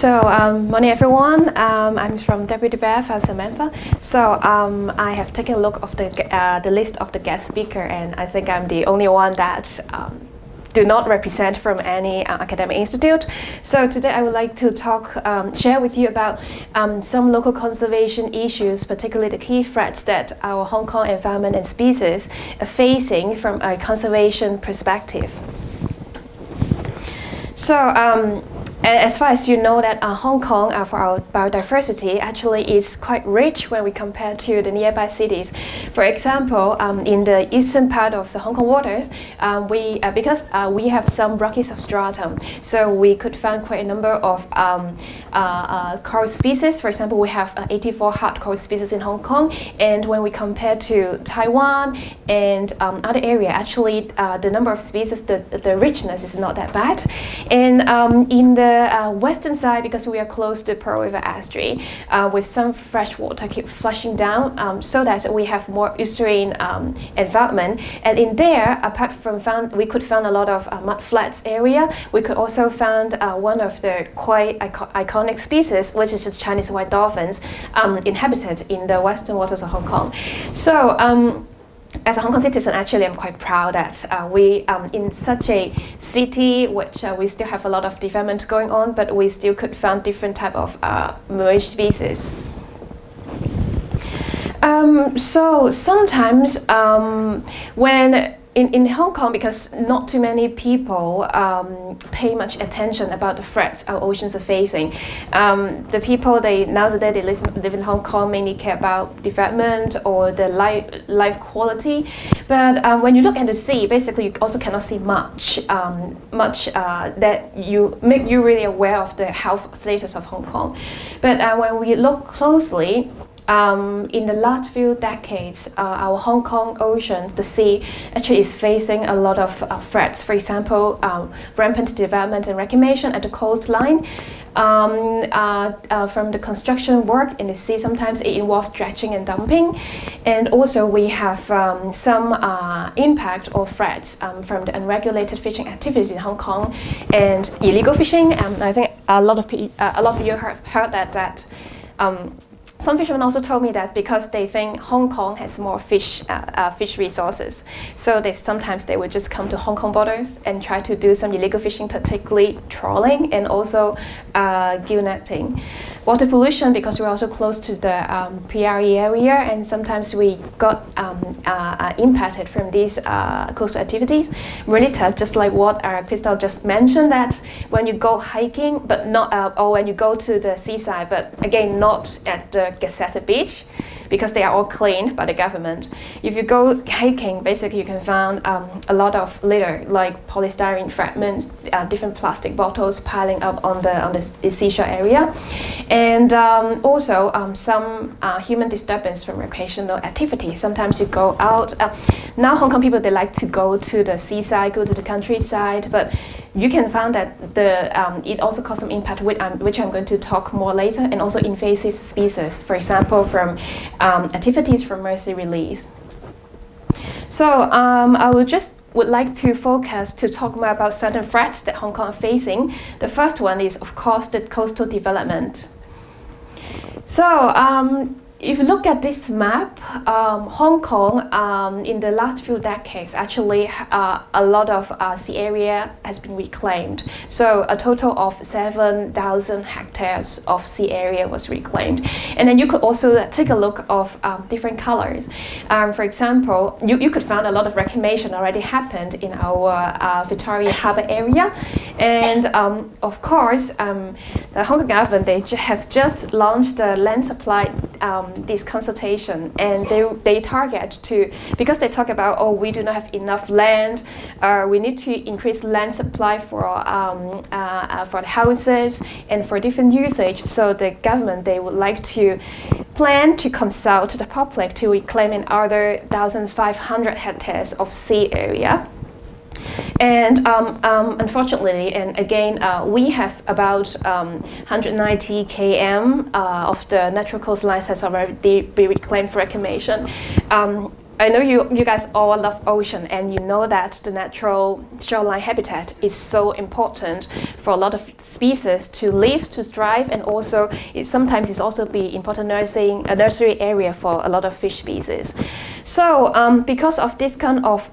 Morning everyone. I'm from WWF Samantha. I have taken a look of the list of the guest speaker, and I think I'm the only one that do not represent from any academic institute. So today I would like to share with you about some local conservation issues, particularly the key threats that our Hong Kong environment and species are facing from a conservation perspective. As far as you know that Hong Kong, for our biodiversity, actually is quite rich when we compare to the nearby cities. For example, in the eastern part of the Hong Kong waters, because we have some rocky substratum, so we could find quite a number of coral species. For example, we have 84 hard coral species in Hong Kong, and when we compare to Taiwan and other area, actually the number of species, the richness is not that bad. And in the western side, because we are close to the Pearl River estuary, with some fresh water keep flushing down, so that we have more estuarine environment. And in there, apart from we could find a lot of mud flats area. We could also find one of the quite iconic species, which is the Chinese white dolphins, inhabited in the western waters of Hong Kong. So. As a Hong Kong citizen, actually, I'm quite proud that we, in such a city, which we still have a lot of development going on, but we still could find different type of marine species. So sometimes when in Hong Kong, because not too many people pay much attention about the threats our oceans are facing. The people nowadays they live in Hong Kong mainly care about development or the life quality. But when you look at the sea, basically you also cannot see much that make you really aware of the health status of Hong Kong. But when we look closely, in the last few decades, our Hong Kong oceans, the sea, actually is facing a lot of threats. For example, rampant development and reclamation at the coastline. From the construction work in the sea, sometimes it involves dredging and dumping. And also we have some impact or threats from the unregulated fishing activities in Hong Kong and illegal fishing. I think a lot of you have heard that. Some fishermen also told me that because they think Hong Kong has more fish resources, so sometimes they would just come to Hong Kong borders and try to do some illegal fishing, particularly trawling and also gill netting. Water pollution, because we're also close to the PRE area, and sometimes we got impacted from these coastal activities related, just like what Crystal just mentioned, that when you go hiking, but not, or when you go to the seaside, but again not at the gazetted beach, because they are all cleaned by the government. If you go hiking, basically you can find a lot of litter, like polystyrene fragments, different plastic bottles piling up on the seashore area, and also some human disturbance from recreational activity. Sometimes you go out. Now Hong Kong people, they like to go to the seaside, go to the countryside, but you can find that it also causes some impact, which I'm going to talk more later, and also invasive species, for example, from activities from mercy release. So I would like to focus to talk more about certain threats that Hong Kong is facing. The first one is, of course, the coastal development. So if you look at this map, Hong Kong in the last few decades, actually a lot of sea area has been reclaimed. So a total of 7,000 hectares of sea area was reclaimed. And then you could also take a look of different colors. For example, you could find a lot of reclamation already happened in our Victoria Harbour area. And of course, the Hong Kong government, they have just launched the land supply this consultation, and they target to, because they talk about, oh, we do not have enough land, we need to increase land supply for the houses and for different usage. So the government, they would like to plan to consult the public to reclaim another 1,500 hectares of sea area. And unfortunately, and again, we have about 190 km of the natural coastlines has already been reclaimed for reclamation. I know you guys all love ocean, and you know that the natural shoreline habitat is so important for a lot of species to live, to thrive, and also sometimes it's also be important nursery area for a lot of fish species. So because of this kind of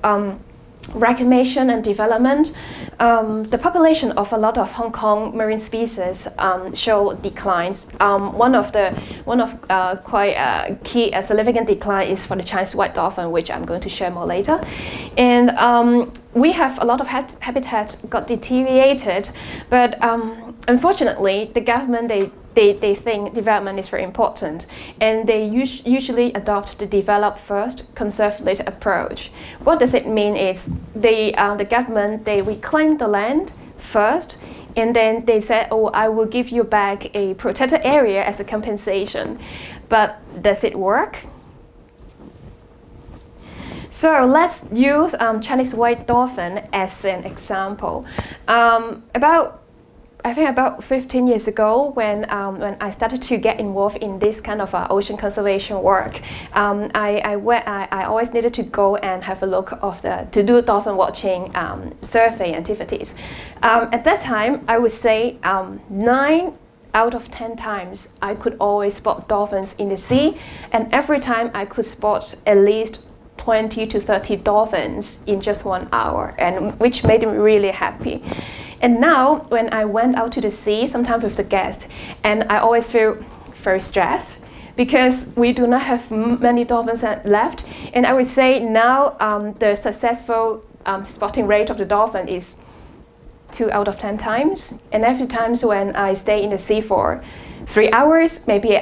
reclamation and development, the population of a lot of Hong Kong marine species show declines. One of quite key significant decline is for the Chinese white dolphin, which I'm going to share more later. And we have a lot of habitat got deteriorated, but unfortunately, the government they think development is very important, and they usually adopt the develop first, conserve later approach. What does it mean is the government, they reclaim the land first, and then they say, oh, I will give you back a protected area as a compensation. But does it work? So let's use Chinese white dolphin as an example. I think about 15 years ago, when I started to get involved in this kind of ocean conservation work, I always needed to go and have a look to do dolphin watching survey activities. At that time, I would say 9 out of 10 times I could always spot dolphins in the sea, and every time I could spot at least 20 to 30 dolphins in just 1 hour, and which made me really happy. And now, when I went out to the sea, sometimes with the guests, and I always feel very stressed because we do not have many dolphins left. And I would say now the successful spotting rate of the dolphin is 2 out of 10 times. And every time when I stay in the sea for 3 hours, maybe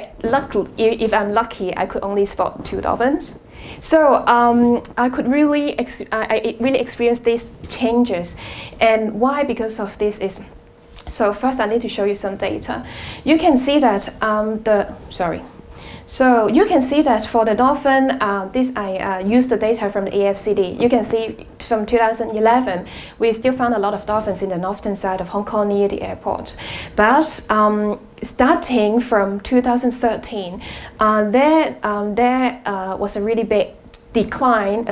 if I'm lucky, I could only spot 2 dolphins. So I could really experience these changes. And why? Because of this is, so first I need to show you some data. You can see that So you can see that for the dolphin, I used the data from the AFCD. You can see from 2011, we still found a lot of dolphins in the northern side of Hong Kong near the airport. But starting from 2013, there was a really big decline,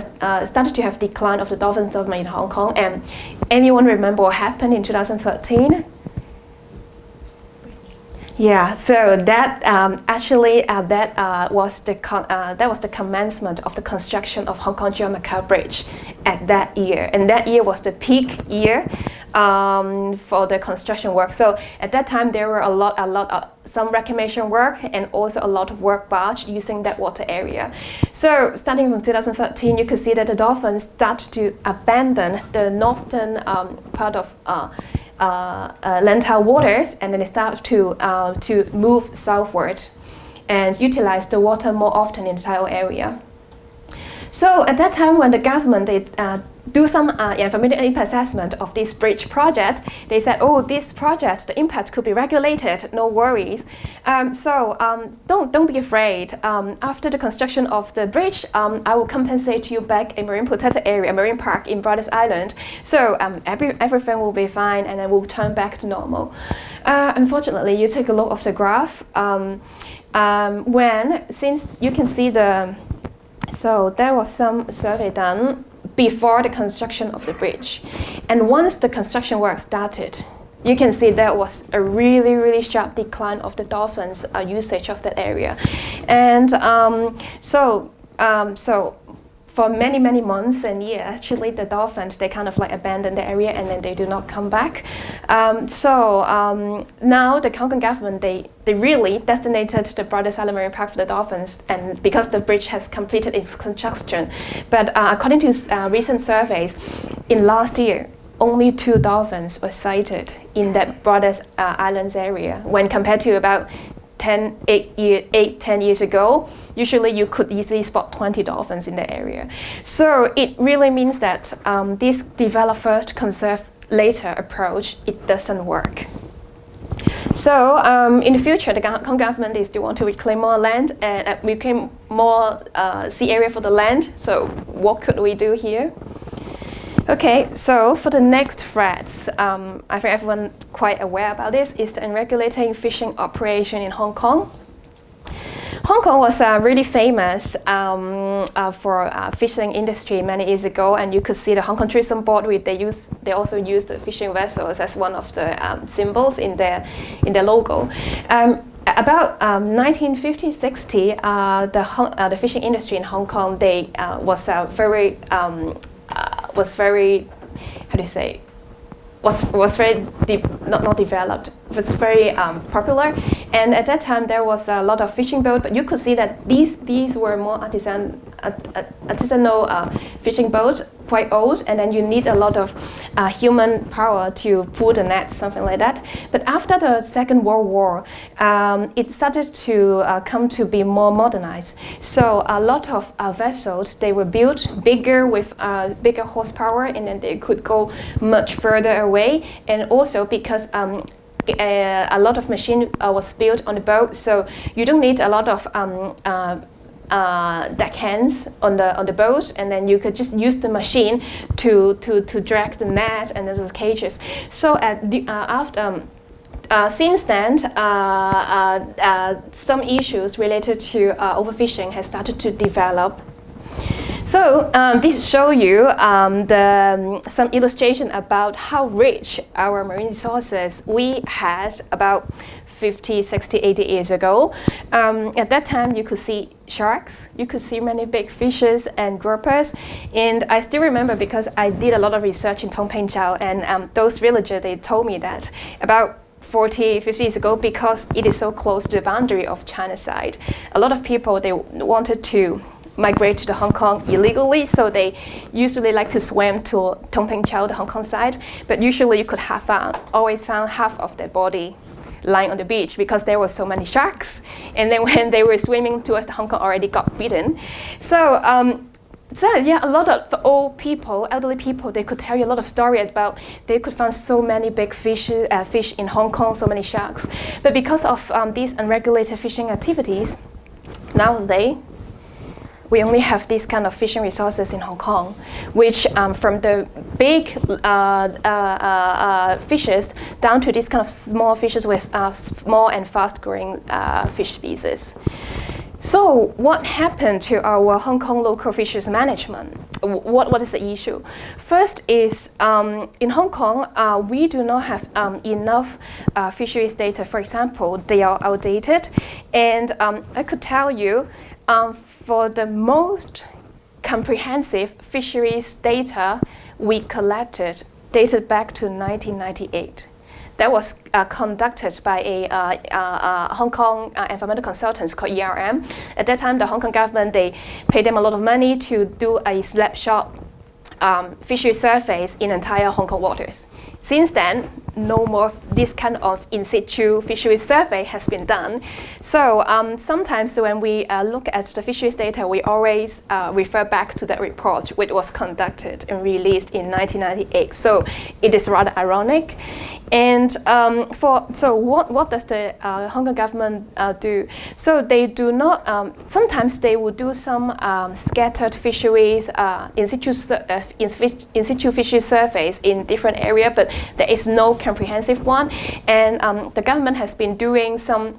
started to have decline of the dolphin development in Hong Kong. And anyone remember what happened in 2013? Yeah, so that was the commencement of the construction of Hong Kong Macau Bridge at that year, and that year was the peak year for the construction work. So at that time there were some reclamation work and also a lot of work barge using that water area. So starting from 2013, you could see that the dolphins start to abandon the northern part of Lantau waters, and then they start to move southward and utilize the water more often in the tidal area. So at that time, when the government do some environmental impact assessment of this bridge project, they said, oh, this project, the impact could be regulated, no worries. Don't be afraid. After the construction of the bridge, I will compensate you back a marine protected area, a marine park in Brothers Island. So everything will be fine, and then we'll turn back to normal. Unfortunately, you take a look of the graph. Since you can see so there was some survey done before the construction of the bridge. And once the construction work started, you can see there was a really, really sharp decline of the dolphins' usage of that area. And so for many, many months and years, actually, the dolphins, they kind of like abandon the area and then they do not come back. Now the Hong Kong government, they really designated the Brothers Island Marine Park for the dolphins, and because the bridge has completed its construction. But according to recent surveys, in last year, only 2 dolphins were sighted in that Brothers Islands area, when compared to about 10 years ago. Usually you could easily spot 20 dolphins in the area. So it really means that this develop first, conserve later approach, it doesn't work. So in the future, the Hong Kong government is still want to reclaim more land and reclaim more sea area for the land. So what could we do here? Okay, so for the next threats, I think everyone quite aware about this, is the unregulated fishing operation in Hong Kong. Hong Kong was really famous for fishing industry many years ago, and you could see the Hong Kong Tourism Board. They also used the fishing vessels as one of the symbols in their logo. About 1950-60, the fishing industry in Hong Kong was very how do you say? Was very not developed. It was very popular, and at that time there was a lot of fishing boats. But you could see that these were more artisanal fishing boats, quite old, and then you need a lot of human power to pull the nets, something like that. But after the Second World War, it started to come to be more modernized. So a lot of vessels, they were built bigger with bigger horsepower, and then they could go much further away. And also because a lot of machine was built on the boat, so you don't need a lot of deckhands on the boat, and then you could just use the machine to drag the net and the cages. So since then, some issues related to overfishing has started to develop. So this shows you some illustration about how rich our marine resources we had about 50, 60, 80 years ago. At that time, you could see sharks, you could see many big fishes and groupers. And I still remember because I did a lot of research in Tung Ping Chau, and those villagers, they told me that about 40, 50 years ago, because it is so close to the boundary of China's side, a lot of people, they wanted to migrate to the Hong Kong illegally, so they usually like to swim to Tung Ping Chau, the Hong Kong side. But usually you could always found half of their body lying on the beach because there were so many sharks, and then when they were swimming towards the Hong Kong, already got bitten. So yeah, a lot of old people, elderly people, they could tell you a lot of story about they could find so many big fish in Hong Kong, so many sharks. But because of these unregulated fishing activities, nowadays we only have these kind of fishing resources in Hong Kong, which from the big fishes down to these kind of small fishes with small and fast-growing fish species. So what happened to our Hong Kong local fisheries management? What is the issue? First is in Hong Kong, we do not have enough fisheries data. For example, they are outdated, and I could tell you for the most comprehensive fisheries data we collected dated back to 1998. That was conducted by a Hong Kong environmental consultants called ERM. At that time, the Hong Kong government, they paid them a lot of money to do a snapshot fishery surveys in entire Hong Kong waters. Since then, no more this kind of in situ fisheries survey has been done. So sometimes when we look at the fisheries data, we always refer back to that report, which was conducted and released in 1998. So it is rather ironic. And so what does the Hong Kong government do? So they do not, sometimes they will do some scattered fisheries, in situ fisheries surveys in different areas, but there is no comprehensive one. And the government has been doing some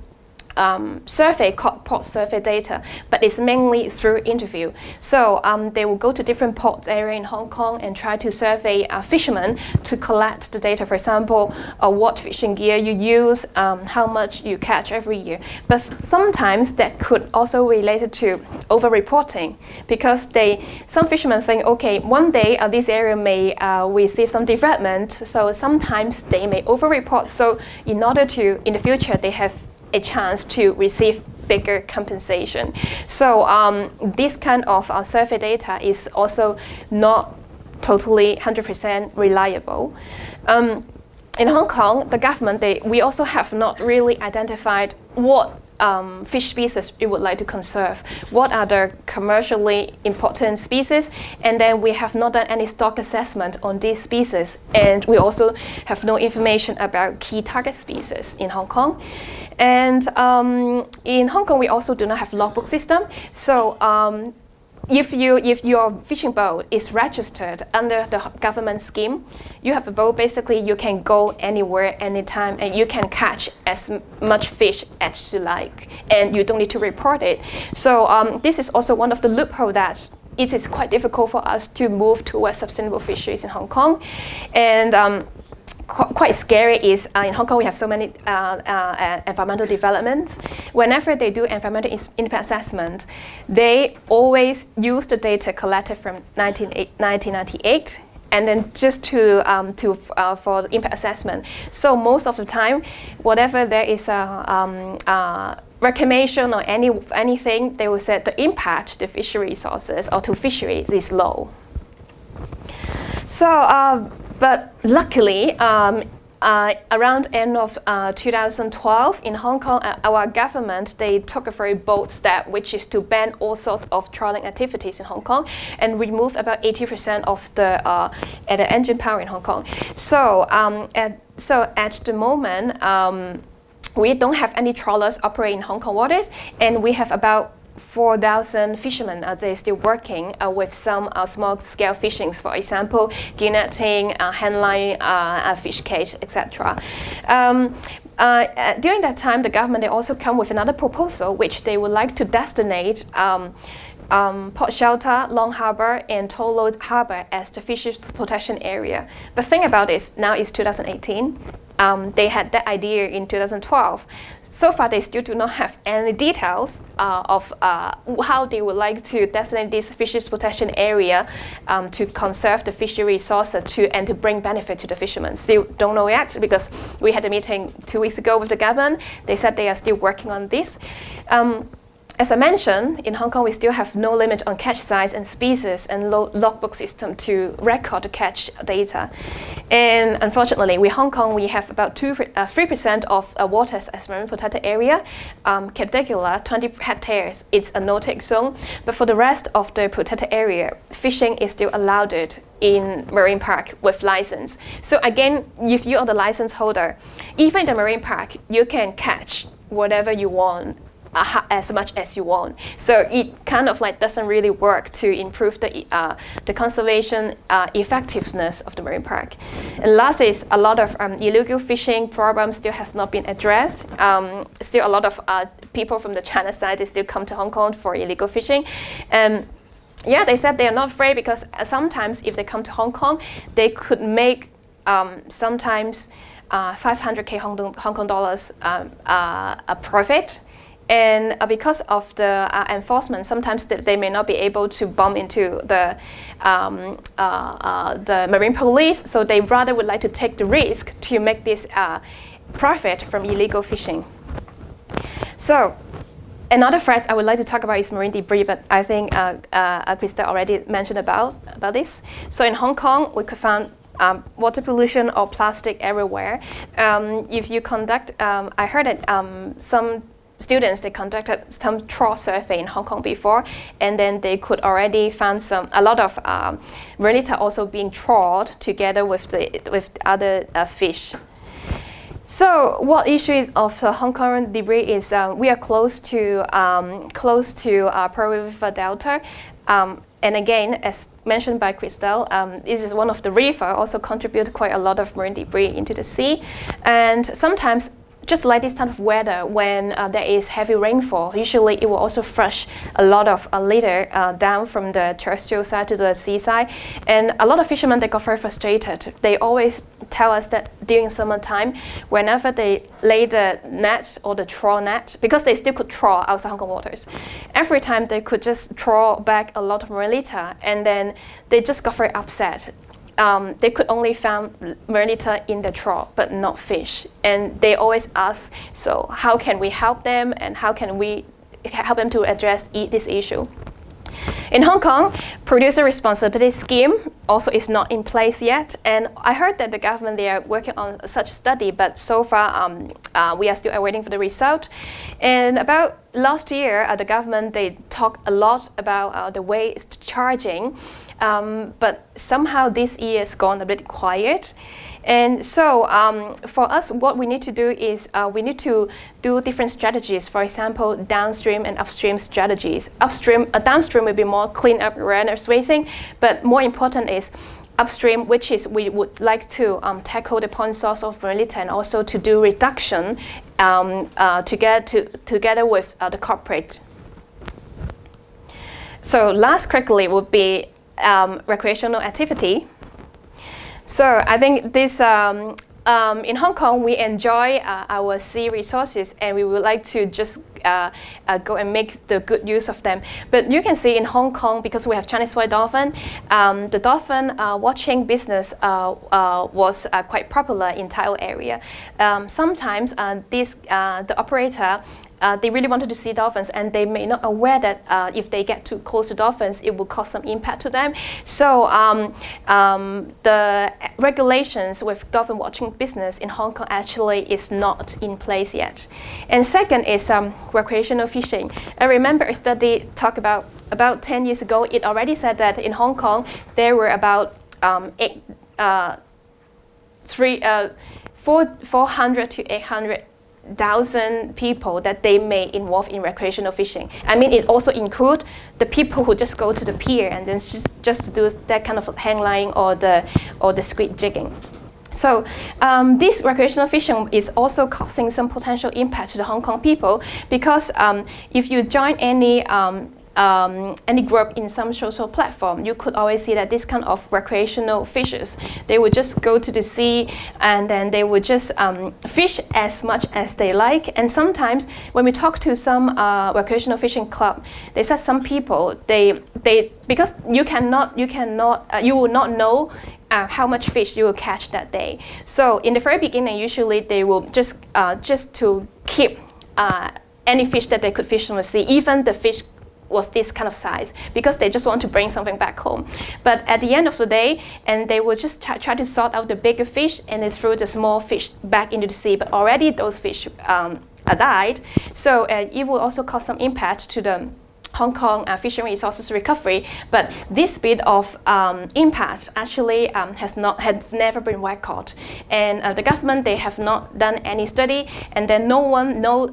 survey called port survey data, but it's mainly through interview. So they will go to different port area in Hong Kong and try to survey fishermen to collect the data. For example, what fishing gear you use, how much you catch every year. But sometimes that could also be related to over-reporting, because some fishermen think, okay, one day this area may receive some development, so sometimes they may over-report. So in order to, in the future, they have a chance to receive bigger compensation. So this kind of survey data is also not totally 100% reliable. In Hong Kong, the government, we also have not really identified what fish species we would like to conserve, what are the commercially important species, and then we have not done any stock assessment on these species, and we also have no information about key target species in Hong Kong. And in Hong Kong, we also do not have logbook system, so if your fishing boat is registered under the government scheme, you have a boat, basically you can go anywhere, anytime, and you can catch as much fish as you like, and you don't need to report it. So this is also one of the loopholes that it is quite difficult for us to move towards sustainable fisheries in Hong Kong. And quite scary is in Hong Kong we have so many environmental developments. Whenever they do environmental impact assessment, they always use the data collected from 1998 and then just for the impact assessment. So most of the time, whatever there is a reclamation or anything, they will say the impact to fishery resources or to fisheries is low. So. But luckily, around end of 2012 in Hong Kong, our government, they took a very bold step, which is to ban all sorts of trawling activities in Hong Kong and remove about 80% of the engine power in Hong Kong. So at the moment, we don't have any trawlers operating in Hong Kong waters, and we have about 4,000 fishermen they're still working with some small-scale fishings, for example, gill netting, handline, fish cage, etc. During that time, the government they also come with another proposal, which they would like to designate Port Shelter, Long Harbour, and Toll Road Harbour as the fisheries protection area. The thing about this now is 2018. They had that idea in 2012. So far, they still do not have any details of how they would like to designate this fisheries protection area to conserve the fishery resources and to bring benefit to the fishermen. Still don't know yet, because we had a meeting 2 weeks ago with the government. They said they are still working on this. As I mentioned, in Hong Kong, we still have no limit on catch size and species and logbook system to record the catch data. And unfortunately, in Hong Kong, we have about 3% of waters as marine protected area. Particular 20 hectares, it's a no-take zone. But for the rest of the protected area, fishing is still allowed in marine park with license. So again, if you are the license holder, even in the marine park, you can catch whatever you want, as much as you want. So it kind of like doesn't really work to improve the conservation effectiveness of the marine park. And last is a lot of illegal fishing problems still has not been addressed. Still a lot of people from the China side, they still come to Hong Kong for illegal fishing. Yeah, they said they are not afraid because sometimes if they come to Hong Kong, they could make sometimes 500K Hong Kong dollars a profit. And because of the enforcement, sometimes they may not be able to bump into the marine police, so they rather would like to take the risk to make this profit from illegal fishing. So another threat I would like to talk about is marine debris, but I think Krista already mentioned about this. So in Hong Kong, we could find water pollution or plastic everywhere. If you conduct, I heard that some students, they conducted some trawl survey in Hong Kong before, and then they could already find a lot of marine also being trawled together with other fish. So what issue is of the Hong Kong debris is we are close to Pearl River Delta. And again, as mentioned by Christelle, this is one of the river also contribute quite a lot of marine debris into the sea. And sometimes, just like this type of weather, when there is heavy rainfall, usually it will also flush a lot of litter down from the terrestrial side to the seaside. And a lot of fishermen, they got very frustrated. They always tell us that during summertime, whenever they lay the net or the trawl net, because they still could trawl outside Hong Kong waters, every time they could just trawl back a lot of marine litter, and then they just got very upset. They could only find marine litter in the trawl, but not fish. And they always ask, so how can we help them, and how can we help them to address this issue? In Hong Kong, producer responsibility scheme also is not in place yet, and I heard that the government, they are working on such study, but so far we are still awaiting for the result. And about last year, the government, they talked a lot about the way it's charging but somehow this year has gone a bit quiet. And so for us, what we need to do is we need to do different strategies. For example, downstream and upstream strategies. Downstream will be more cleanup, awareness raising, but more important is upstream, which is we would like to tackle the point source of marine and also to do reduction together with the corporate. So last quickly would be recreational activity. So I think this in Hong Kong we enjoy our sea resources, and we would like to just go and make the good use of them. But you can see in Hong Kong, because we have Chinese white dolphin, the dolphin watching business was quite popular in Taiwan area. Sometimes the operator they really wanted to see dolphins, and they may not aware that if they get too close to dolphins, it will cause some impact to them. So the regulations with dolphin watching business in Hong Kong actually is not in place yet. And second is recreational fishing. I remember a study talked about 10 years ago. It already said that in Hong Kong there were about 400 to 800,000 people that they may involve in recreational fishing. I mean, it also includes the people who just go to the pier and then just do that kind of hang line or the squid jigging. So this recreational fishing is also causing some potential impact to the Hong Kong people, because if you join any group in some social platform, you could always see that this kind of recreational fishers, they would just go to the sea and then they would just fish as much as they like. And sometimes when we talk to some recreational fishing club, they said some people they because you will not know how much fish you will catch that day. So in the very beginning, usually they will just to keep any fish that they could fish from the sea, even the fish was this kind of size, because they just want to bring something back home. But at the end of the day, and they will just try to sort out the bigger fish and they throw the small fish back into the sea. But already those fish are died. So it will also cause some impact to the Hong Kong fishery resources recovery, but this bit of impact actually has never been recorded, and the government, they have not done any study, and then no one know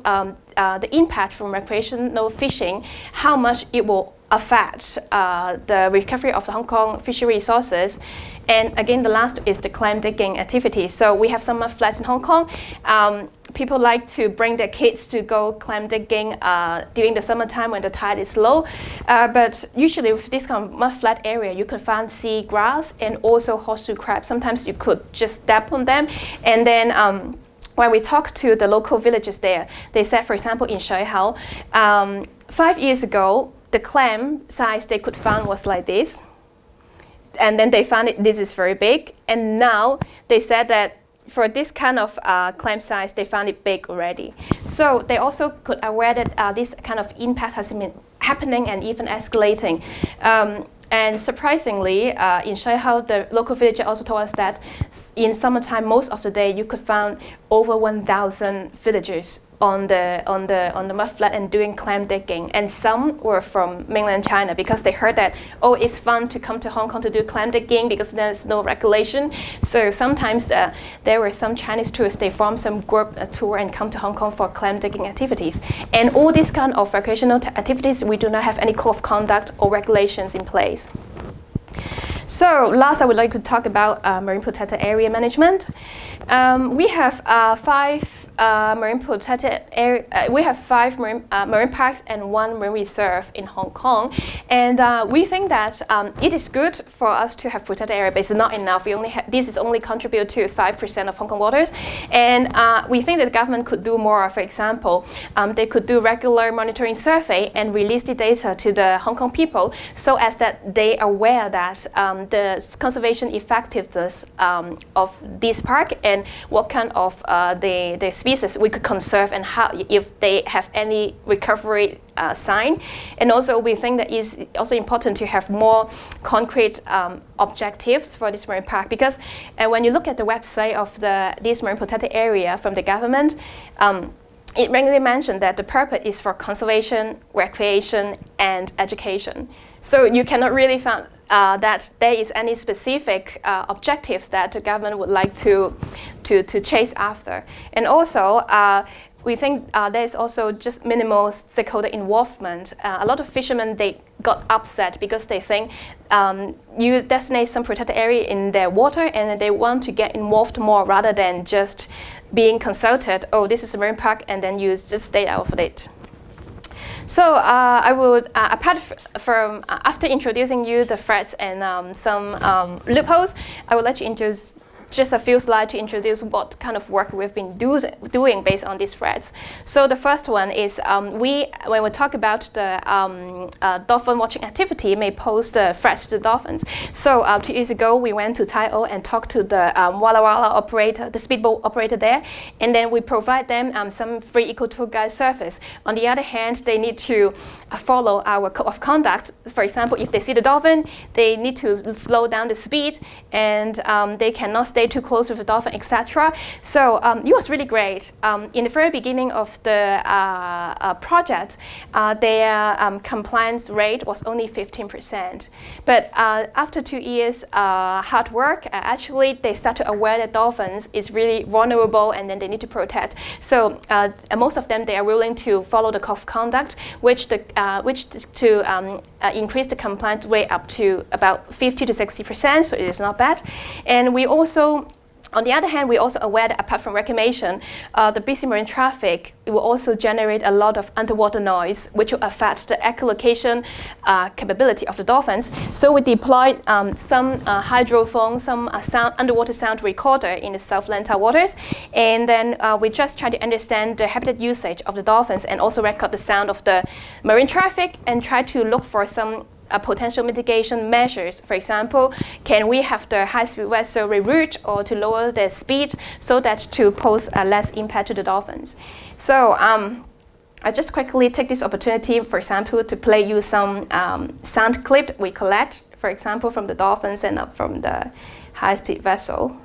the impact from recreational fishing, how much it will affect the recovery of the Hong Kong fishery resources. And again, the last is the clam digging activity. So we have some mud flats in Hong Kong. People like to bring their kids to go clam digging during the summertime when the tide is low. But usually with this kind of mud flat area, you could find sea grass and also horseshoe crabs. Sometimes you could just step on them. And then when we talk to the local villagers there, they said, for example, in Shuihao, 5 years ago, the clam size they could find was like this. And then they found this is very big. And now they said that for this kind of clam size, they found it big already. So they also could aware that this kind of impact has been happening and even escalating. And surprisingly, in Shuihao, the local villager also told us that in summertime, most of the day, you could find over 1,000 villagers on the mud flat and doing clam digging. And some were from mainland China because they heard that, oh, it's fun to come to Hong Kong to do clam digging because there's no regulation. So sometimes there were some Chinese tourists, they formed some group tour and come to Hong Kong for clam digging activities. And all these kind of recreational activities, we do not have any code of conduct or regulations in place. So last, I would like to talk about marine protected area management. We have five marine protected area. We have 5 marine parks and 1 marine reserve in Hong Kong, and we think that it is good for us to have protected area, but it's not enough. This is only contribute to 5% of Hong Kong waters, and we think that the government could do more. For example, they could do regular monitoring survey and release the data to the Hong Kong people, so as that they are aware that the conservation effectiveness of this park and what kind of the species we could conserve and how, if they have any recovery sign. And also we think that it's also important to have more concrete objectives for this marine park, because when you look at the website of this marine protected area from the government, it regularly mentioned that the purpose is for conservation, recreation, and education. So you cannot really find that there is any specific objectives that the government would like to chase after. And also, we think there's also just minimal stakeholder involvement. A lot of fishermen, they got upset because they think you designate some protected area in their water and they want to get involved more rather than just being consulted, oh, this is a marine park, and then you just stay out of it. So I would, apart from, after introducing you the threats and some loopholes, I would like to introduce just a few slides to introduce what kind of work we've been doing based on these threats. So the first one is when we talk about the dolphin watching activity may pose the threats to the dolphins. So 2 years ago, we went to Tai O and talked to the Walla Walla operator, the speedboat operator there, and then we provide them some free eco-tour guide service. On the other hand, they need to follow our code of conduct. For example, if they see the dolphin, they need to slow down the speed, and they cannot stay too close with the dolphin, etc. So it was really great. In the very beginning of the project, their compliance rate was only 15%. But after 2 years hard work, actually they start to aware that dolphins is really vulnerable and then they need to protect. So most of them, they are willing to follow the code of conduct, which to increase the compliance rate up to about 50 to 60%, so it is not bad. And we also, on the other hand, we're also aware that apart from reclamation, the busy marine traffic will also generate a lot of underwater noise, which will affect the echolocation capability of the dolphins. So we deployed some hydrophone, some underwater sound recorder in the South Lantau waters, and then we just try to understand the habitat usage of the dolphins and also record the sound of the marine traffic and try to look for some potential mitigation measures. For example, can we have the high-speed vessel reroute or to lower the speed so that to pose less impact to the dolphins? So I just quickly take this opportunity, for example, to play you some sound clip we collect, for example, from the dolphins and from the high-speed vessel.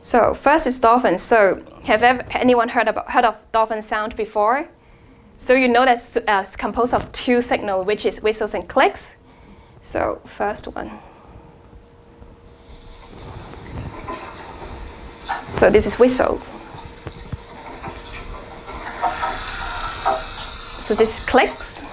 So first is dolphins. So have anyone heard of dolphin sound before? So you know that's composed of two signals, which is whistles and clicks. So first one. So this is whistle. So this clicks.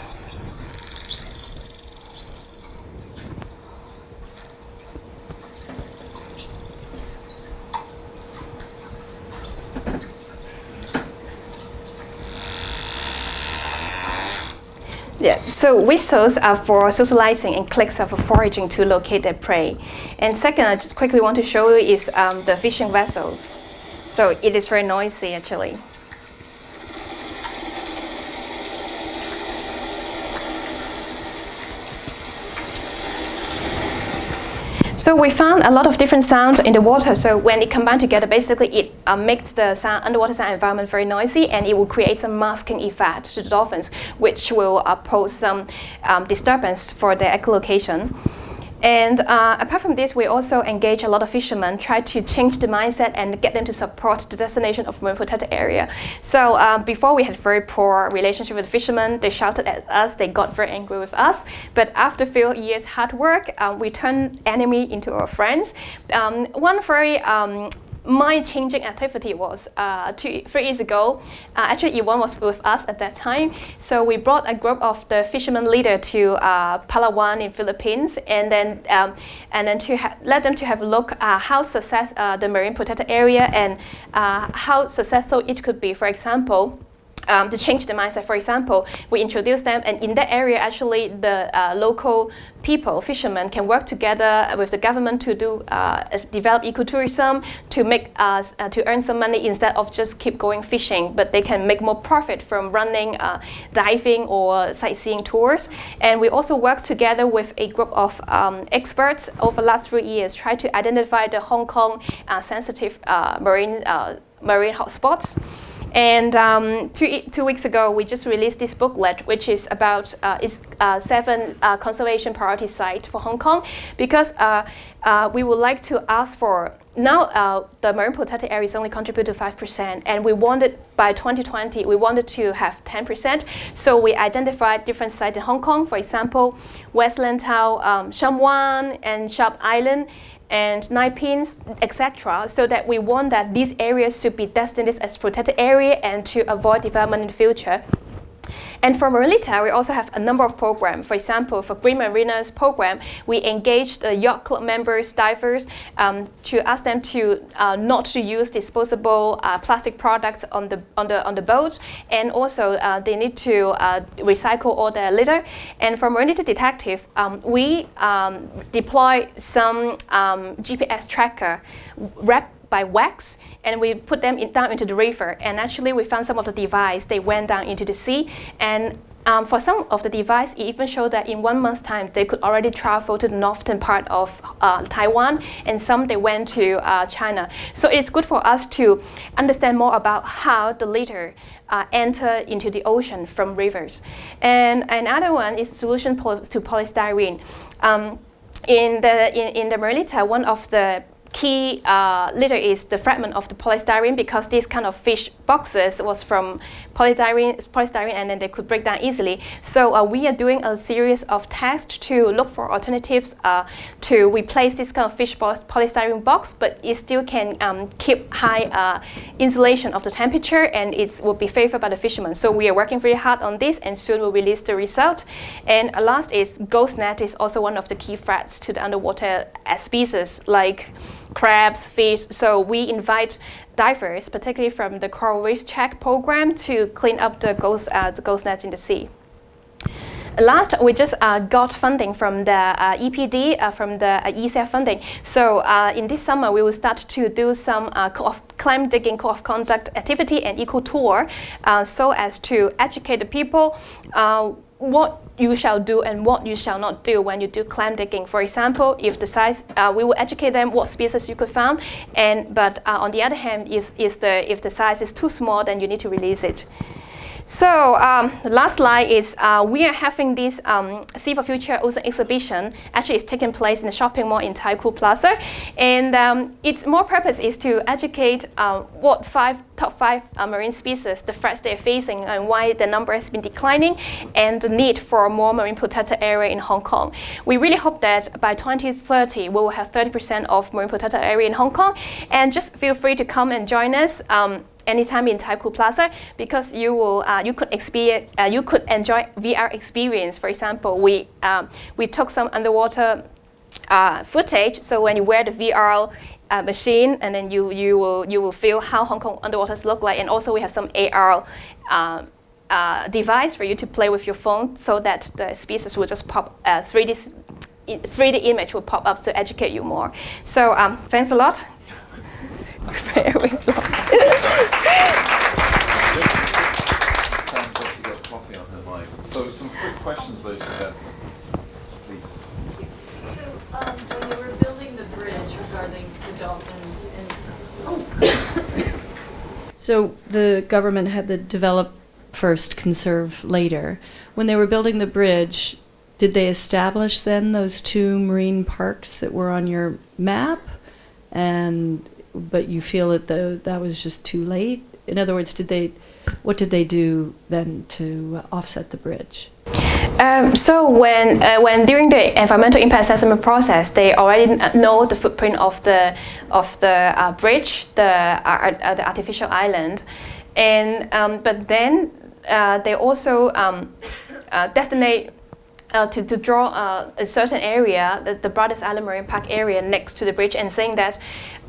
Yeah, so whistles are for socializing and clicks are for foraging to locate their prey. And second, I just quickly want to show you is the fishing vessels. So it is very noisy actually. So we found a lot of different sounds in the water. So when it combined together, basically it makes the underwater sound environment very noisy, and it will create some masking effect to the dolphins, which will pose some disturbance for their echolocation. And apart from this, we also engage a lot of fishermen, try to change the mindset and get them to support the destination of marine protected area. So before we had very poor relationship with the fishermen, they shouted at us, they got very angry with us. But after a few years hard work, we turned enemy into our friends. One very mind-changing activity was 3 years ago. Actually, Yvonne was with us at that time. So we brought a group of the fishermen leader to Palawan in Philippines, and then to let them to have a look how the marine protected area and how successful it could be. For example, to change the mindset. For example, we introduced them, and in that area, actually, the local people, fishermen, can work together with the government to develop ecotourism to earn some money instead of just keep going fishing. But they can make more profit from running diving or sightseeing tours. And we also work together with a group of experts over the last 3 years, try to identify the Hong Kong sensitive marine hotspots. And 2 weeks ago, we just released this booklet, which is about 7 conservation priority sites for Hong Kong, because we would like to ask for, now the marine protected area is only contribute to 5%, and we wanted by 2020 we wanted to have 10%. So we identified different sites in Hong Kong, for example, West Lantau, Sham Wan, and Sharp Island, and Nine Pins, etc. So that we want that these areas should be designated as protected area and to avoid development in the future. And for marine litter, we also have a number of programs. For example, for Green Marinas program, we engaged the yacht club members, divers, to ask them to not to use disposable plastic products on the boat, and also they need to recycle all their litter. And for marine litter detective, we deploy some GPS tracker wrapped by wax, and we put them down into the river. And actually, we found some of the devices, they went down into the sea. And for some of the devices, it even showed that in 1 month's time, they could already travel to the northern part of Taiwan, and some they went to China. So it's good for us to understand more about how the litter enter into the ocean from rivers. And another one is solution to polystyrene. In the marine litter, one of the key litter is the fragment of the polystyrene, because these kind of fish boxes was from polystyrene, and then they could break down easily. So we are doing a series of tests to look for alternatives to replace this kind of fish polystyrene box, but it still can keep high insulation of the temperature, and it will be favored by the fishermen. So we are working very hard on this, and soon we'll release the result. And last is ghost net is also one of the key threats to the underwater species like crabs, fish. So we invite divers, particularly from the Coral Reef Check program, to clean up the ghost nets in the sea. Last, we just got funding from the EPD, from the ECF funding. So in this summer, we will start to do some clam digging code of conduct activity and eco tour, so as to educate the people what you shall do and what you shall not do when you do clam digging. For example, if the size, we will educate them what species you could find, but on the other hand, if the size is too small, then you need to release it. So the last slide is we are having this Sea for Future Ocean exhibition. Actually, it's taking place in the shopping mall in Taikoo Plaza, and its more purpose is to educate what top five marine species, the threats they're facing, and why the number has been declining, and the need for more marine protected area in Hong Kong. We really hope that by 2030 we will have 30% of marine protected area in Hong Kong, and just feel free to come and join us anytime in Taikoo Plaza, because you could enjoy VR experience. For example, we took some underwater footage. So when you wear the VR machine, and then you will feel how Hong Kong underwaters look like. And also we have some AR device for you to play with your phone, so that the species will just pop 3D image will pop up to educate you more. So thanks a lot. Very long. Sam's obviously got coffee on her mind. So some quick questions, ladies and gentlemen, please. So when you were building the bridge regarding the dolphins and so the government had the develop first, conserve later. When they were building the bridge, did they establish then those 2 marine parks that were on your map? But you feel that was just too late? In other words, what did they do then to offset the bridge? So when during the environmental impact assessment process, they already know the footprint of the bridge, the artificial island, and but then they also designate to draw a certain area, the Brothers Island Marine Park area next to the bridge, and saying that,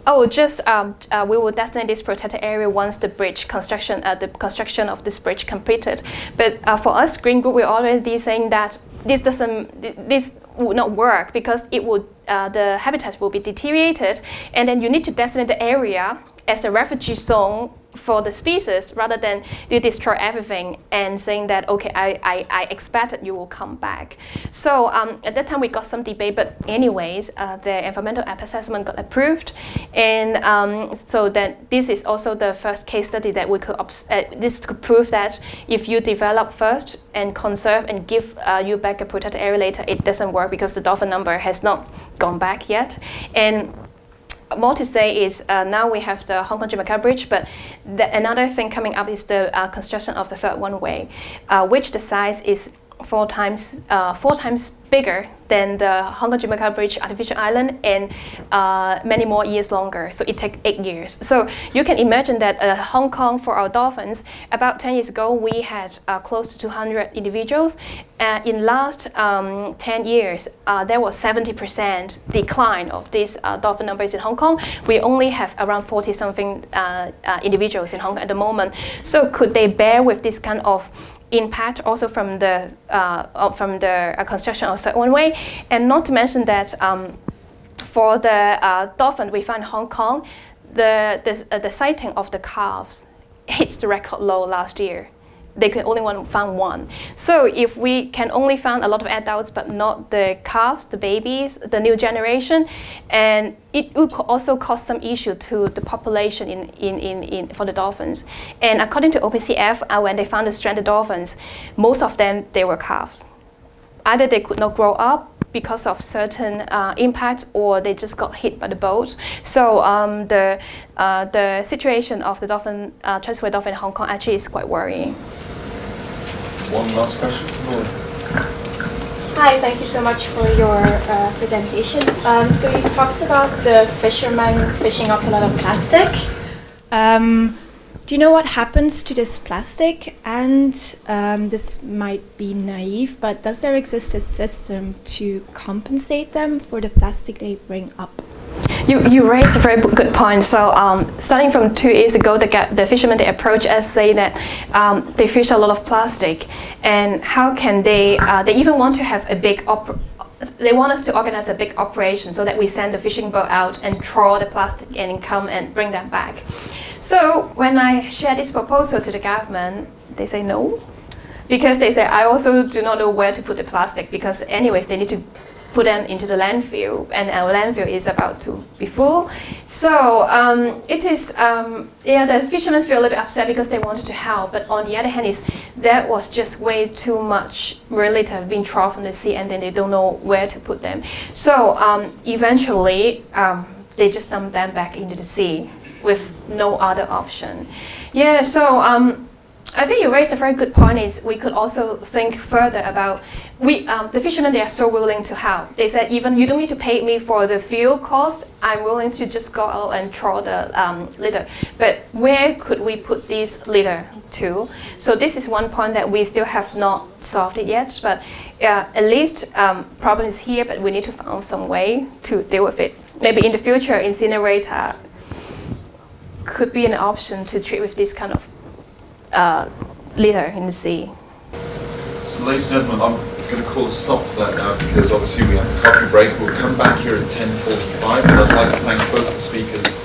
we will designate this protected area once the bridge construction, the construction of this bridge completed. But for us, Green Group, we're already saying that this would not work, because it would the habitat will be deteriorated, and then you need to designate the area as a refugee zone for the species rather than you destroy everything and saying that, okay, I expect that you will come back. So at that time we got some debate, but anyways, the environmental assessment got approved. And so that this is also the first case study that we could, this could prove that if you develop first and conserve and give you back a protected area later, it doesn't work because the dolphin number has not gone back yet. And more to say is now we have the Hong Kong-Jamaica Bridge, but another thing coming up is the construction of the third one-way, which the size is four times bigger than the Hong Kong-Jamaica Bridge artificial island, and many more years longer. So it takes 8 years. So you can imagine that Hong Kong, for our dolphins, about 10 years ago, we had close to 200 individuals. In last 10 years, there was 70% decline of these dolphin numbers in Hong Kong. We only have around 40-something individuals in Hong Kong at the moment. So could they bear with this kind of impact also from the construction of third one-way? And not to mention that for the dolphin we found in Hong Kong, the sighting of the calves hits the record low last year. They could only found one. So if we can only find a lot of adults but not the calves, the babies, the new generation, and it would also cause some issue to the population for the dolphins. And according to OPCF, when they found the stranded dolphins, most of them, they were calves. Either they could not grow up because of certain impacts, or they just got hit by the boat. So the situation of the dolphin, transfer dolphin in Hong Kong actually is quite worrying. One last question. Hi, thank you so much for your presentation. So you talked about the fishermen fishing up a lot of plastic. Do you know what happens to this plastic? And this might be naive, but does there exist a system to compensate them for the plastic they bring up? You raised a very good point. So starting from 2 years ago, the fishermen, they approached us saying that they fish a lot of plastic, and how can they even want to have a big they want us to organize a big operation so that we send the fishing boat out and throw the plastic and come and bring them back. So when I shared this proposal to the government, they say no, because they say I also do not know where to put the plastic, because anyways they need to put them into the landfill, and our landfill is about to be full. So it is, the fishermen feel a little bit upset because they wanted to help, but on the other hand, that was just way too much marine litter being thrown from the sea, and then they don't know where to put them. So eventually, they just dump them back into the sea with no other option. Yeah, so I think you raised a very good point. Is we could also think further about the fishermen. They are so willing to help. They said, even you don't need to pay me for the fuel cost. I'm willing to just go out and throw the litter. But where could we put this litter to? So this is one point that we still have not solved it yet. But at least problem is here. But we need to find some way to deal with it. Maybe in the future, incinerator could be an option to treat with this kind of litter in the sea. So ladies and gentlemen, I'm going to call a stop to that now, because obviously we have a coffee break. We'll come back here at 10:45, and I'd like to thank both the speakers